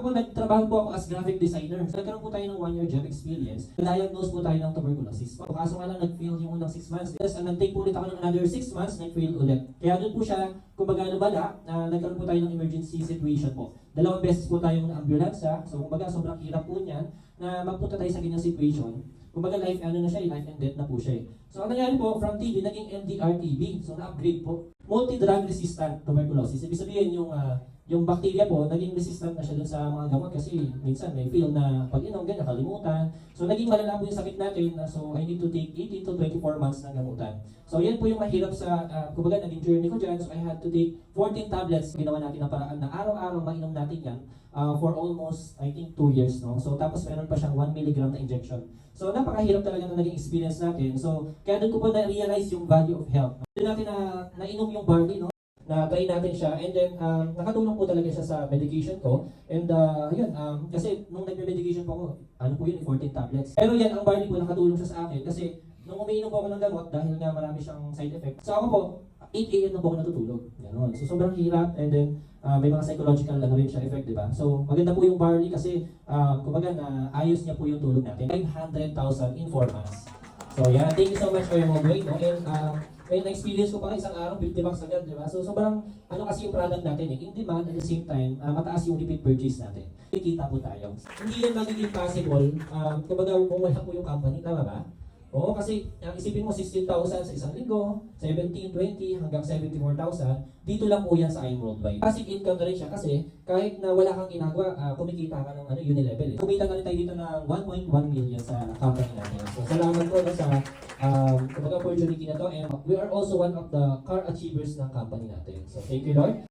Ako po, nagtrabaho po ako as graphic designer. So, nagkaroon po tayo ng 1-year job experience. Diagnose po tayo ng tuberculosis. Kaso nga lang, nag-fail yung unang 6 months. Tapos, nag-take po ulit ako ng another 6 months, nag-fail ulit. Kaya doon po siya, kumbaga nabala, nagkaroon po tayo ng emergency situation po. 2 beses po tayong na-ambulansya. So, kumbaga, sobrang hirap po niyan na magpunta tayo sa ganyang situation. Kumbaga, life and death na po siya. So, ang nangyari po, from TB, naging MDR-TB. So, na-upgrade po. Multi-drug resistant tuberculosis. Ibig sabihin, yung bacteria po, naging resistant na siya dun sa mga gamot kasi minsan may feel na pag inom, ganyan, nakalimutan. So, naging malala po yung sakit natin. So, I need to take 18 to 24 months ng gamutan. So, yan po yung mahirap sa, kumbaga, naging journey ko dyan. So, I had to take 14 tablets. Ginawa natin ang paraan na araw-araw mainom natin yan for almost, I think, 2 years. No? So, tapos meron pa siyang 1 milligram na injection. So, napakahirap talaga na naging experience natin. So, kaya doon ko po na-realize yung value of health. Doon natin na nainom yung barley, no? Na-try natin siya, and then nakatulong po talaga siya sa medication ko. And yun, kasi nung nagme-medication po ako, ano po yun, 14 tablets. Pero yan, ang barley po nakatulong siya sa akin kasi nung umiinom po ako ng gamot, dahil nga marami siyang side effect. So ako po, 8 AM na po ako natutulog. Ganon. So sobrang hirap, and then may mga psychological ano rin siya effect, di ba? So maganda po yung barley kasi kumbaga na ayos niya po yung tulog natin. 500,000 in 4 months. So yeah, thank you so much for your way, no? And na-experience ko pa isang araw, 50 bucks agad, di ba? So sobrang, ano kasi yung product natin in demand, at the same time, mataas yung repeat purchase natin. Kikita po tayo. Hindi yan magiging possible, kumbaga kung wala po yung company, tama ba? Oo, kasi isipin mo 16,000 sa isang linggo, 17, 20, hanggang 74,000, dito lang po yan sa I'm Worldwide. Passive income na rin siya kasi kahit na wala kang ginagawa, kumikita ka ng unilevel. Kumita na rin tayo dito ng 1.1 million sa company natin. So salamat po sa kumbaga opportunity na to, and we are also one of the car achievers ng company natin. So thank you, Lord.